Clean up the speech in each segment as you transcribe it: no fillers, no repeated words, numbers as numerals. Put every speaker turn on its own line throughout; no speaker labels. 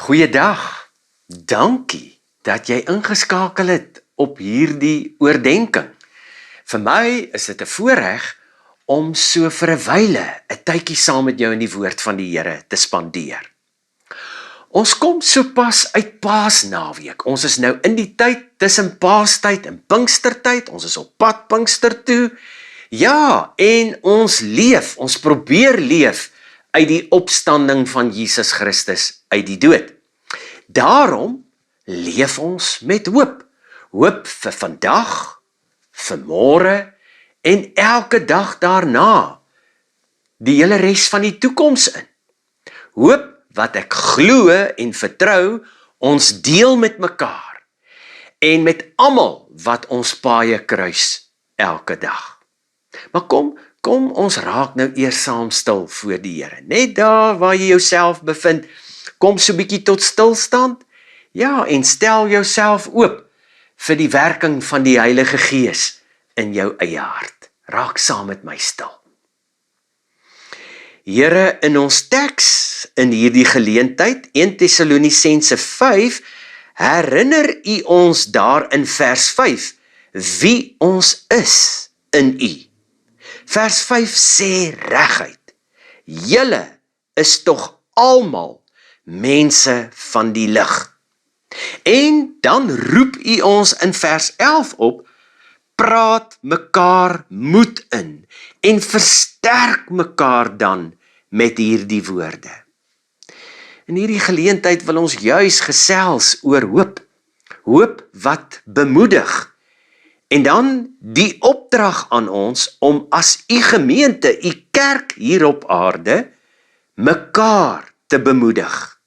Goeiedag, dankie dat jy ingeskakel het op hierdie oordenking. Vir my is dit 'n voorreg om so vir 'n wyle 'n tydjie saam met jou in die woord van die Here te spandeer. Ons kom sopas uit Paasnaweek. Ons is nou in die tyd tussen Paastyd en Pinkstertyd. Ons is op pad Pinkster toe. Ja, en ons probeer leef uit die opstanding van Jesus Christus uit die dood. Daarom leef ons met hoop. Hoop vir vandag, vir môre en elke dag daarna. Die hele res van die toekoms in. Hoop wat ek glo en vertrou, ons deel met mekaar. En met almal wat ons paaie kruis elke dag. Maar kom ons raak nou eers saam stil voor die Here. Net daar waar jy jouself bevind, kom so bietjie tot stilstand. Ja, en stel jouself oop vir die werking van die Heilige Gees in jou eie hart. Raak saam met my stil. Here, in ons teks in hierdie geleentheid, 1 Tessalonisense 5, herinner U ons daar in vers 5, wie ons is in U. Vers 5 sê reguit, julle is tog almal mense van die lig. En dan roep U ons in vers 11 op, praat mekaar moed in en versterk mekaar dan met hierdie woorde. In hierdie geleentheid wil ons juis gesels oor hoop. Hoop wat bemoedig. En dan die opdrag aan ons om as U gemeente, U kerk hier op aarde, mekaar te bemoedig.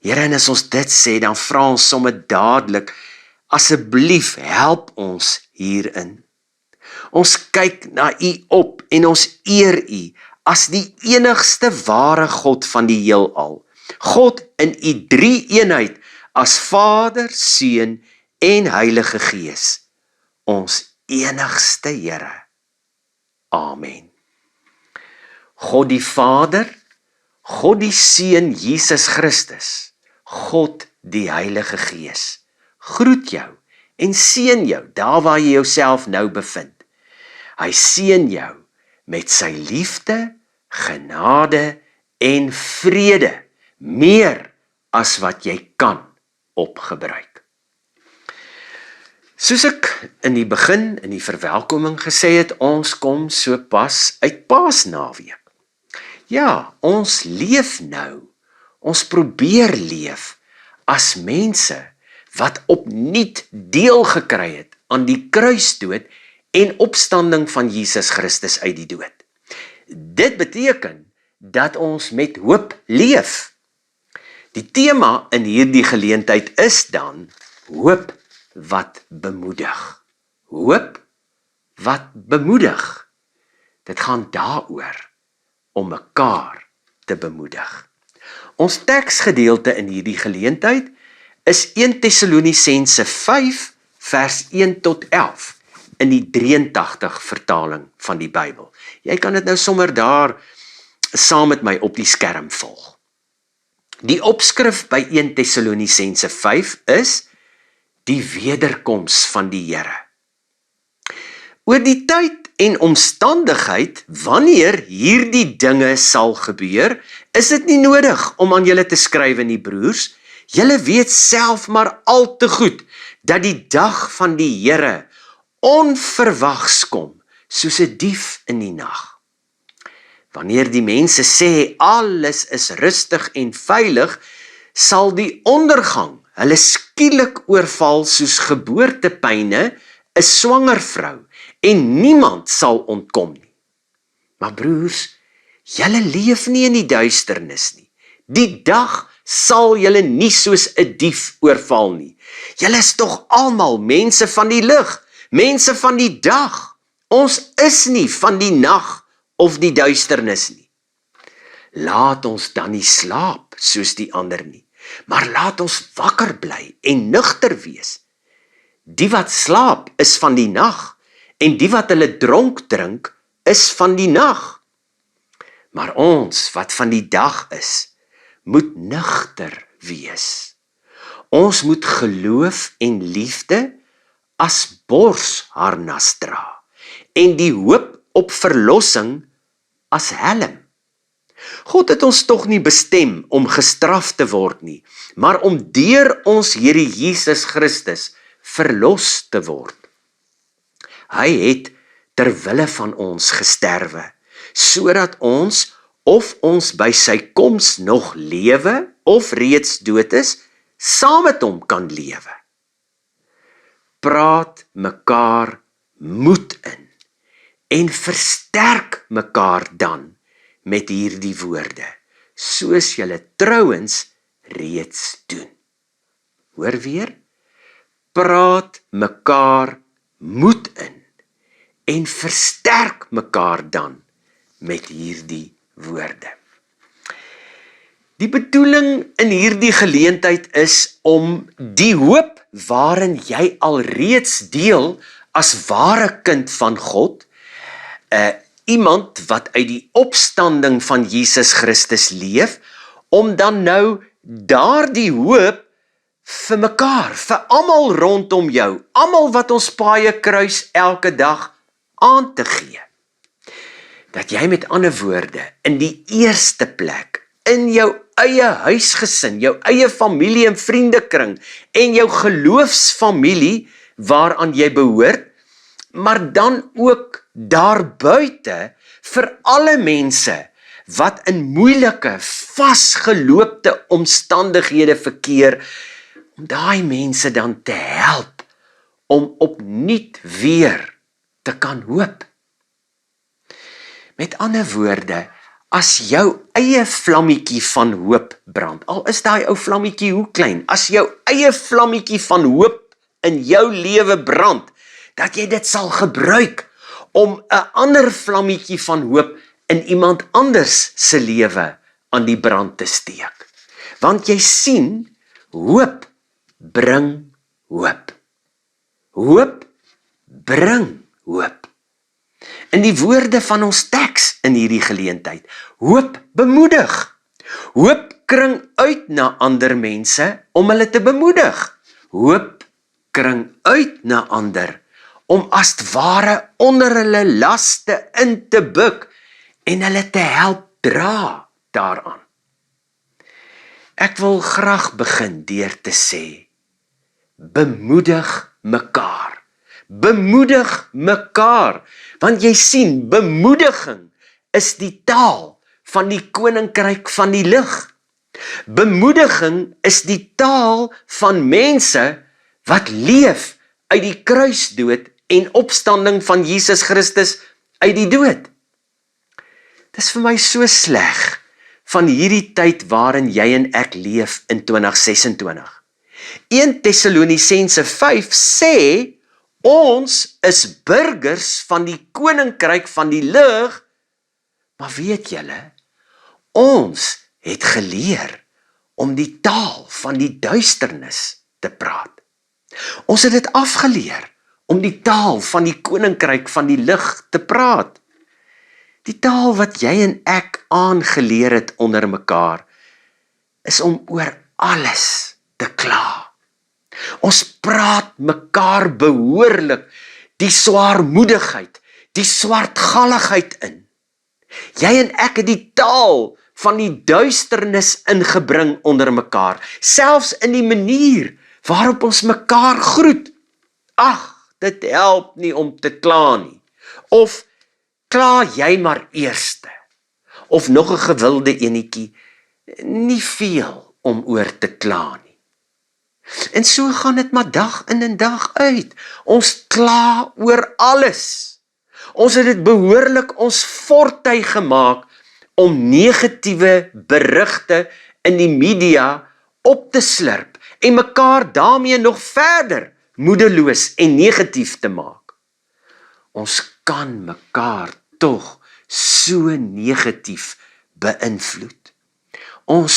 Here, en as ons dit sê, dan vra ons sommer dadelik, asseblief help ons hierin. Ons kyk na U op en ons eer U as die enigste ware God van die heelal. God in U drie eenheid as Vader, Seun en Heilige Gees. Ons enigste Here. Amen. God die Vader, God die Seun Jesus Christus, God die Heilige Gees, groet jou en seën jou daar waar jy jouself nou bevind. Hy seën jou met sy liefde, genade en vrede, meer as wat jy kan opgebruik. Soos ek in die begin, in die verwelkoming gesê het, ons kom so pas uit Paasnaweek. Ja, ons leef nou, ons probeer leef as mense wat opnuut deel gekry het aan die kruisdood en opstanding van Jesus Christus uit die dood. Dit beteken dat ons met hoop leef. Die tema in hierdie geleentheid is dan hoop wat bemoedig. Hoop wat bemoedig. Dit gaan daaroor om mekaar te bemoedig. Ons teksgedeelte in hierdie geleentheid is 1 Tessalonisense 5 vers 1 tot 11 in die 83 vertaling van die Bybel. Jy kan dit nou sommer daar saam met my op die skerm volg. Die opskrif by 1 Tessalonisense 5 is die wederkoms van die Here. Oor die tyd en omstandigheid wanneer hierdie dinge sal gebeur, is dit nie nodig om aan julle te skryf nie, broers. Julle weet self maar al te goed dat die dag van die Here onverwags kom, soos 'n dief in die nag. Wanneer die mense sê alles is rustig en veilig, sal die ondergang hulle skielik oorval soos geboortepyne 'n swanger vrou en niemand sal ontkom nie. Maar broers, julle leef nie in die duisternis nie. Die dag sal julle nie soos 'n dief oorval nie. Julle is tog almal mense van die lig, mense van die dag. Ons is nie van die nag of die duisternis nie. laat ons dan nie slaap soos die ander nie, maar laat ons wakker bly en nugter wees. Die wat slaap is van die nag, en die wat hulle dronk drink is van die nag. Maar ons wat van die dag is, moet nugter wees. Ons moet geloof en liefde as borsharnas dra, en die hoop op verlossing as helm. God het ons tog nie bestem om gestraf te word nie, maar om deur ons Here Jesus Christus verlos te word. Hy het ter wille van ons gesterwe, sodat ons, of ons by sy koms nog lewe, of reeds dood is, saam met hom kan lewe. Praat mekaar moed in, en versterk mekaar dan met hierdie woorde, soos julle trouens reeds doen. Hoor weer, praat mekaar moed in, en versterk mekaar dan met hierdie woorde. Die bedoeling in hierdie geleentheid is om die hoop waarin jy alreeds deel as ware kind van God, iemand wat uit die opstanding van Jesus Christus leef, om dan nou daardie hoop vir mekaar, vir almal rondom jou, almal wat ons paaie kruis elke dag aan te gee. Dat jy met ander woorde in die eerste plek in jou eie huisgesin, jou eie familie en vriendekring en jou geloofsfamilie waaraan jy behoort, maar dan ook daarbuiten vir alle mense wat in moeilike, vasgeloopte omstandighede verkeer, om daai mense dan te help om opnuut weer te kan hoop. Met ander woorde, as jou eie vlammetjie van hoop brand, al is daai ou vlammetjie hoe klein, as jou eie vlammetjie van hoop in jou lewe brand, dat jy dit sal gebruik om 'n ander vlammetjie van hoop in iemand anders se lewe aan die brand te steek. Want jy sien, hoop bring hoop. Hoop bring hoop. In die woorde van ons teks in hierdie geleentheid, hoop bemoedig. Hoop kring uit na ander mense om hulle te bemoedig. Hoop kring uit na ander om as het ware onder hulle laste in te buk en hulle te help dra daaraan. Ek wil graag begin deur te sê, bemoedig mekaar. Bemoedig mekaar, want jy sien, bemoediging is die taal van die koninkryk van die lig. Bemoediging is die taal van mense wat leef uit die kruisdood en opstanding van Jesus Christus uit die dood. Dis vir my so sleg van hierdie tyd waarin jy en ek leef in 2026. 1 Tessalonisense 5 sê, ons is burgers van die koninkryk van die lig, maar weet julle, ons het geleer om die taal van die duisternis te praat. Ons het dit afgeleer om die taal van die koninkryk van die lig te praat. Die taal wat jy en ek aangeleer het onder mekaar, is om oor alles te kla. Ons praat mekaar behoorlik die swaarmoedigheid, die swartgalligheid in. Jy en ek het die taal van die duisternis ingebring onder mekaar, selfs in die manier waarop ons mekaar groet. Ag, dit help nie om te kla nie. Of kla jy maar eerste. Of nog 'n gewilde enetjie, nie veel om oor te kla nie. En so gaan dit maar dag in en dag uit. Ons kla oor alles. Ons het dit behoorlik ons fortuin gemaak om negatiewe berigte in die media op te slurp en mekaar daarmee nog verder moedeloos en negatief te maak. Ons kan mekaar tog so negatief beïnvloed. Ons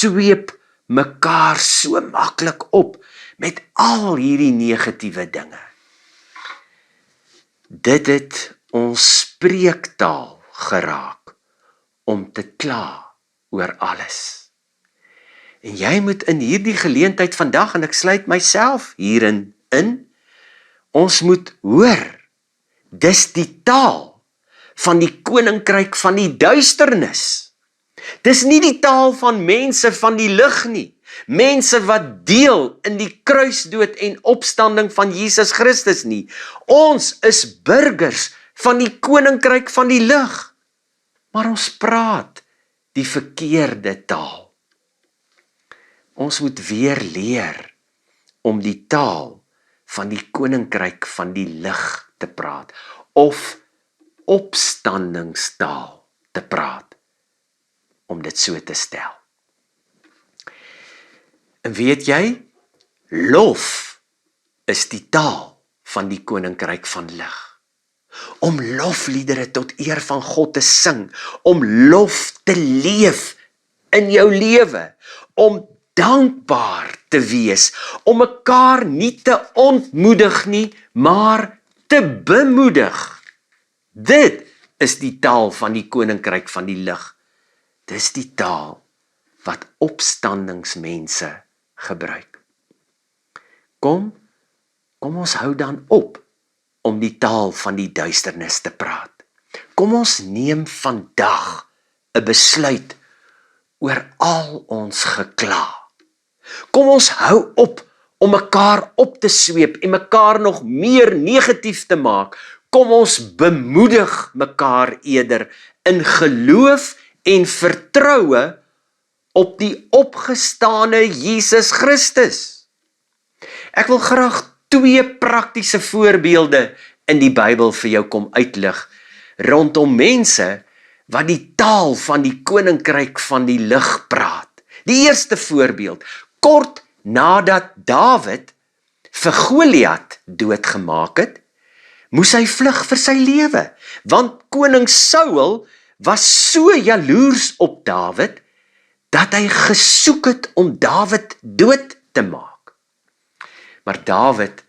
sweep mekaar so maklik op met al hierdie negatiewe dinge. Dit het ons spreektaal geraak om te kla oor alles. En jy moet in hierdie geleentheid vandag, en ek sluit myself hierin in, ons moet hoor, dis die taal van die koninkryk van die duisternis. Dis nie die taal van mense van die lig nie, mense wat deel in die kruisdood en opstanding van Jesus Christus nie. Ons is burgers van die koninkryk van die lig, maar ons praat die verkeerde taal. Ons moet weer leer om die taal van die koninkryk van die lig te praat, of opstandingstaal te praat, om dit so te stel. En weet jy, lof is die taal van die koninkryk van lig. Om lofliedere tot eer van God te sing, om lof te leef in jou lewe, om dankbaar te wees, om mekaar nie te ontmoedig nie, maar te bemoedig. Dit is die taal van die koninkryk van die lig. Dis die taal wat opstandingsmense gebruik. Kom ons hou dan op om die taal van die duisternis te praat. Kom ons neem vandag 'n besluit oor al ons gekla. Kom ons hou op om mekaar op te sweep en mekaar nog meer negatief te maak. Kom ons bemoedig mekaar eerder in geloof en vertroue op die opgestane Jesus Christus. Ek wil graag 2 praktiese voorbeelde in die Bybel vir jou kom uitlig rondom mense wat die taal van die koninkryk van die lig praat. Die eerste voorbeeld, kort nadat Dawid vir Goliat doodgemaak het, moes hy vlug vir sy lewe, want koning Saul was so jaloers op Dawid, dat hy gesoek het om Dawid dood te maak. Maar Dawid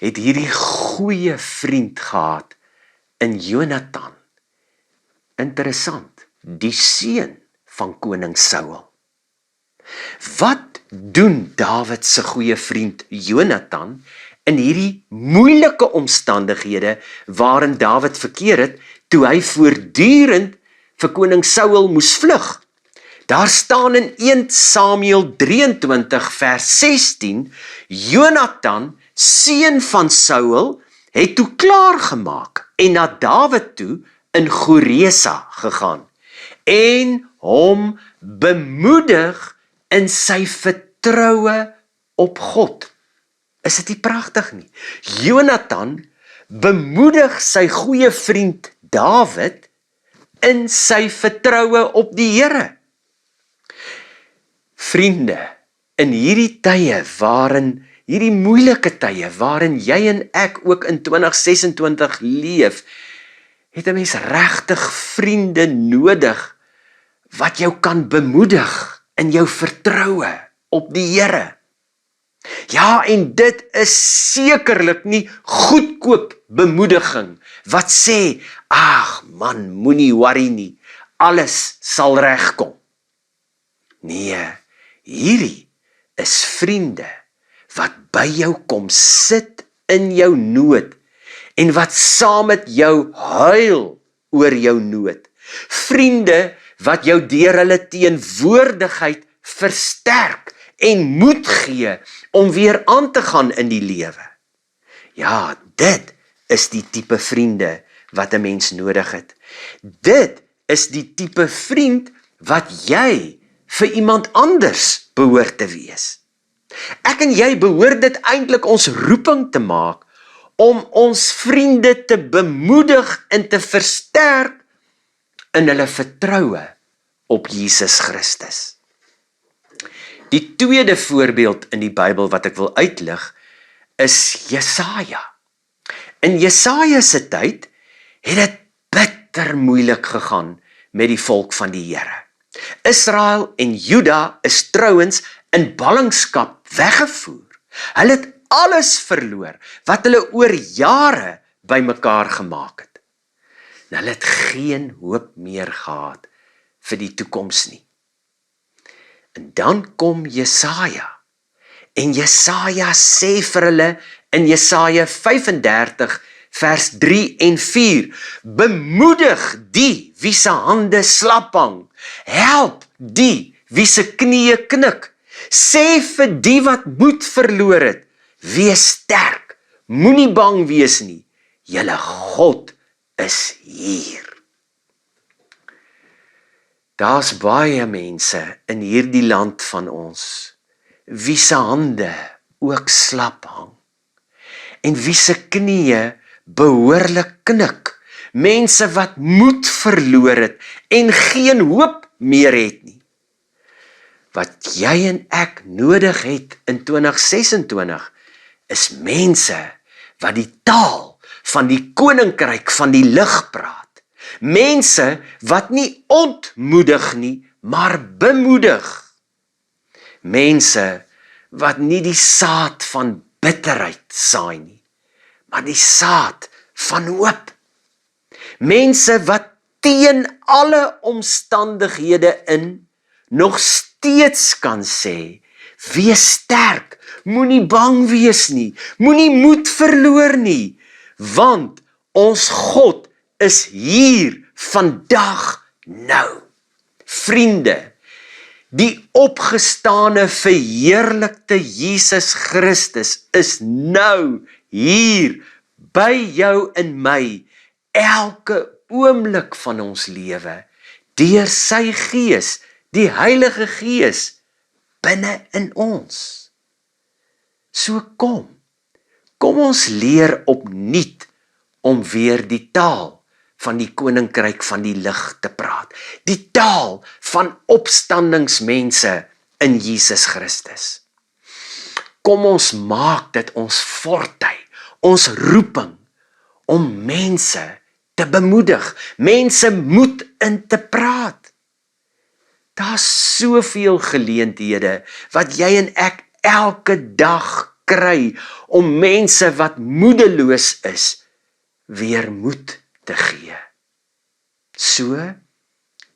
het hierdie goeie vriend gehad in Jonathan. Interessant, die seun van koning Saul. Wat doen Dawid se goeie vriend Jonathan in hierdie moeilike omstandighede waarin Dawid verkeer het, toe hy voortdurend vir koning Saul moes vlug? Daar staan in 1 Samuel 23 vers 16, Jonathan, seun van Saul, het toe klaargemaak en na Dawid toe in Goresa gegaan en hom bemoedig in sy vertroue op God. Is dit nie pragtig nie? Jonathan bemoedig sy goeie vriend Dawid in sy vertroue op die Here. Vriende, in hierdie moeilike tye waarin jy en ek ook in 2026 leef, het 'n mens regtig vriende nodig wat jou kan bemoedig in jou vertroue op die Here. Ja, en dit is sekerlik nie goedkoop bemoediging wat sê, ag man, moenie worry nie, alles sal regkom. Nee, hierdie is vriende wat by jou kom sit in jou nood en wat saam met jou huil oor jou nood. Vriende wat jou deur hulle teenwoordigheid versterk en moed gee om weer aan te gaan in die lewe. Ja, dit is die tipe vriende wat 'n mens nodig het. Dit is die tipe vriend wat jy vir iemand anders behoort te wees. Ek en jy behoort dit eintlik ons roeping te maak om ons vriende te bemoedig en te versterk in hulle vertroue op Jesus Christus. Die tweede voorbeeld in die Bybel wat ek wil uitlig is Jesaja. In Jesaja se tyd het dit bitter moeilik gegaan met die volk van die Here. Israel en Juda is trouens in ballingskap weggevoer. Hulle het alles verloor wat hulle oor jare bymekaar gemaak het. En hulle het geen hoop meer gehad vir die toekoms nie. En dan kom Jesaja. En Jesaja sê vir hulle in Jesaja 35 vers 3 en 4, bemoedig die wie se hande slap hang, help die wie se knieë knik, sê vir die wat moed verloor het, wees sterk, moenie bang wees nie, julle God is hier. Daar's baie mense in hierdie land van ons, wie se hande ook slap hang, en wie se knieë behoorlik knik, mense wat moed verloor het, en geen hoop meer het nie. Wat jy en ek nodig het in 2026, is mense wat die taal van die koninkryk van die lig praat. Mense wat nie ontmoedig nie, maar bemoedig. Mense wat nie die saad van bitterheid saai nie, maar die saad van hoop. Mense wat teen alle omstandighede in nog steeds kan sê, wees sterk, moenie bang wees nie, moenie moed verloor nie, want ons God is hier vandag nou. Vriende, die opgestane verheerlikte Jesus Christus is nou hier by jou en my, elke oomblik van ons lewe, deur sy Gees, die Heilige Gees, binne in ons. So kom ons leer opnuut om weer die taal van die koninkryk van die lig te praat. Die taal van opstandingsmense in Jesus Christus. Kom ons maak dit ons fortuin, ons roeping, om mense te bemoedig, mense moed in te praat. Daar's soveel geleenthede wat jy en ek elke dag kry om mense wat moedeloos is, weer moed te gee. So,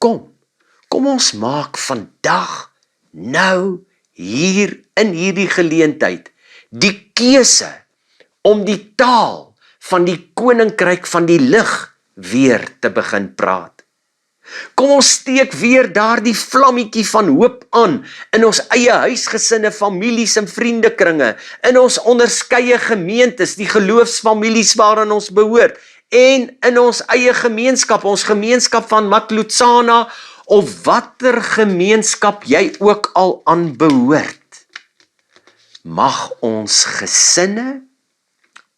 kom ons maak vandag, nou, hier in hierdie geleentheid, die keuse om die taal van die koninkryk van die lig weer te begin praat. Kom ons steek weer daardie vlammetjie van hoop aan in ons eie huisgesinne, families en vriendekringe, in ons onderskeie gemeentes, die geloofsfamilies waarin ons behoort, en in ons eie gemeenskap, ons gemeenskap van Maklotsana, of watter gemeenskap jy ook al aan behoort. Mag ons gesinne,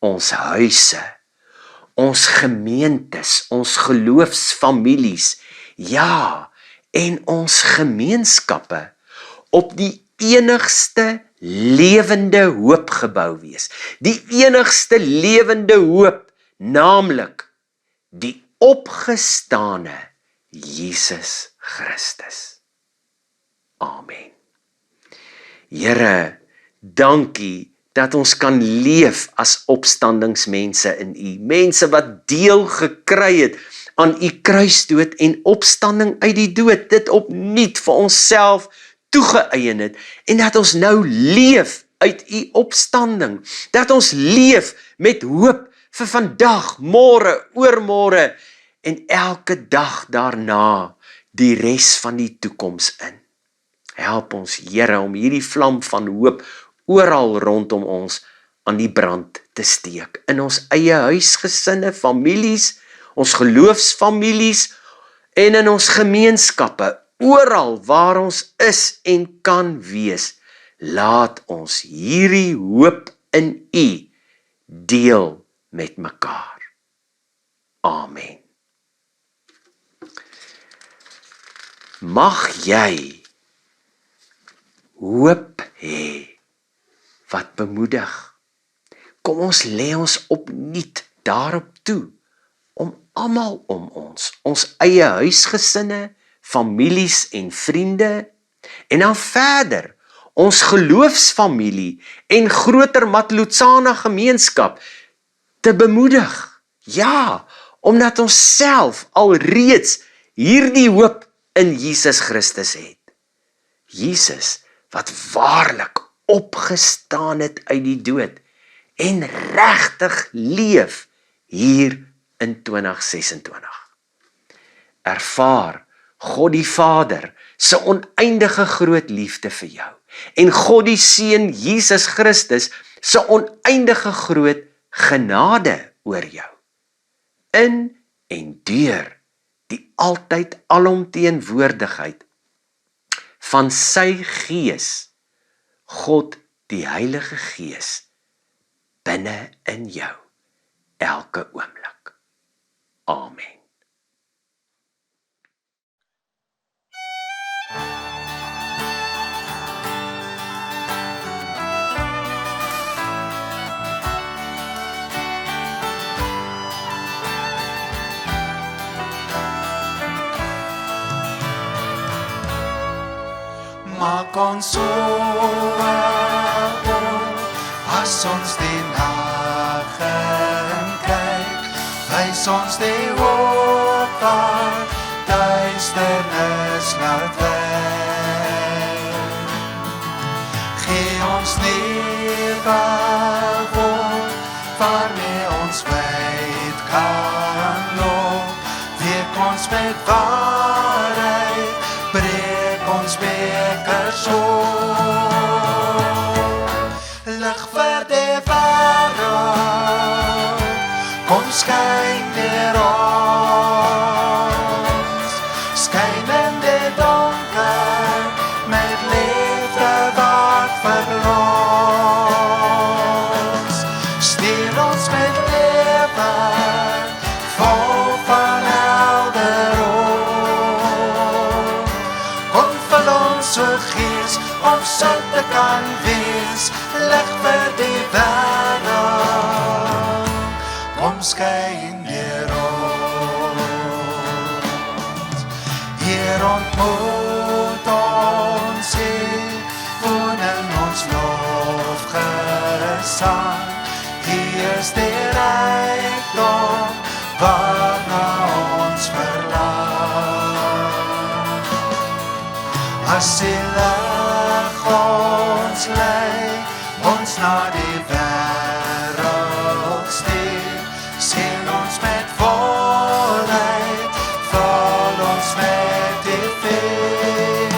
ons huise, ons gemeentes, ons geloofsfamilies, ja, en ons gemeenskappe op die enigste lewende hoop gebou wees. Die enigste lewende hoop, naamlik die opgestane Jesus Christus. Amen. Here, dankie dat ons kan leef as opstandingsmense in U, mense wat deel gekry het aan U kruisdood en opstanding uit die dood, dit opnuut vir onsself toegeëien het, en dat ons nou leef uit U opstanding, dat ons leef met hoop vir vandag, môre, oormôre, en elke dag daarna, die res van die toekoms in. Help ons, Here, om hierdie vlam van hoop oral rondom ons aan die brand te steek. In ons eie huisgesinne, families, ons geloofsfamilies en in ons gemeenskappe, oral waar ons is en kan wees, laat ons hierdie hoop in U deel met mekaar. Amen. Mag jy hoop hê wat bemoedig. Kom ons lê ons opnuut daarop toe, om almal om ons eie huisgesinne, families en vriende, en dan verder, ons geloofsfamilie en groter Matlotsana gemeenskap te bemoedig. Ja, omdat ons self alreeds hierdie hoop in Jesus Christus het. Jesus wat waarlik opgestaan het uit die dood en regtig leef hier in 2026. Ervaar God die Vader se oneindige groot liefde vir jou en God die Seun Jesus Christus se oneindige groot genade oor jou. In en deur die altyd alomteenwoordigheid van sy Gees, God die Heilige Gees, binne in jou, elke oomblik. Amen.
Maak ons oë oop, as ons die nag kyk, wys ons die hoop waar duisternis nou dwyp. Gee ons nuwe woord, waarmee ons wyd kan loop, week ons met waarheid, breek ons bekers oop. Lig vir die wêreld, kom skyn deur ons, skyn in die donker, met liefde wat verlos. Stuur ons met lewe, vol van helder hoop. Kom vul ons so Gees, om sout te kan wees, lig vir die wêreld, kom skyn deur ons. Hier ontmoet ons hier, woon in ons lofgesang. Hier is die rykdom, waarna ons verlang. As die lig ons lei, ons na die wêreld stuur, sien ons met volheid, vul ons met die vuur.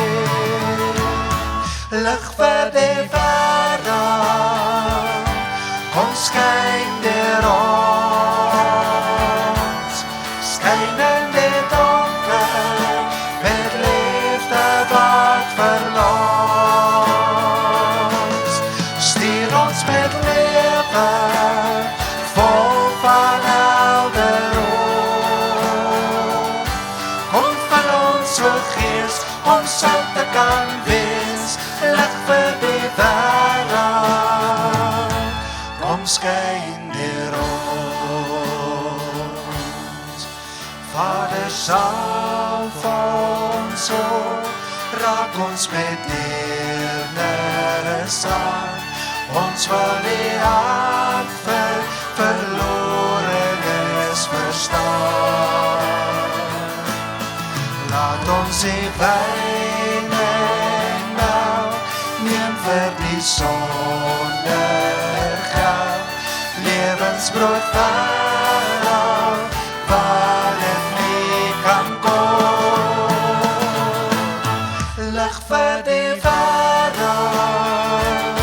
Lig vir die wêreld, kom skyn deur ons, skyn in die donker, met liefde wat verlos. Stuur ons met lewe, vol van helder hoop. Kom van ons so Gees, om sout te kan wees, lig vir die wêreld, kom skyn deur ons. Vader, salf ons op, raak ons met deernis aan. Ons wil die hart vir verlorenes verstaan. Laat ons die wyn en melk neem vir die sonder geld, lewensbrood wêreld, waar dit nie kan kom. Lig vir die wêreld,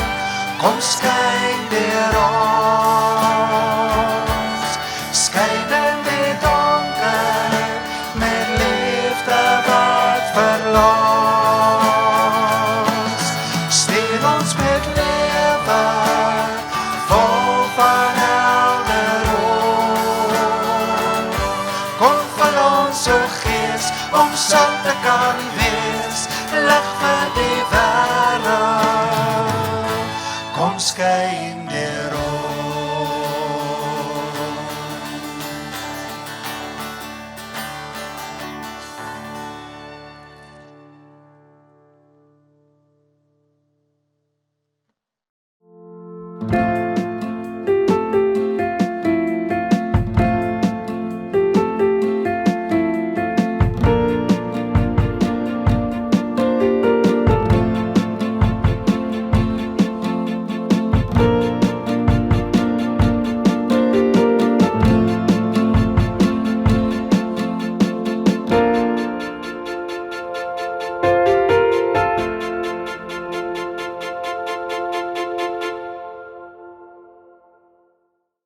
kom skyn deur ons, skyn in die donker, met liefde wat verlos. Stuur ons met lewe, vol van helder hoop. Kom van ons so Gees, om sout te kan wees, lig vir die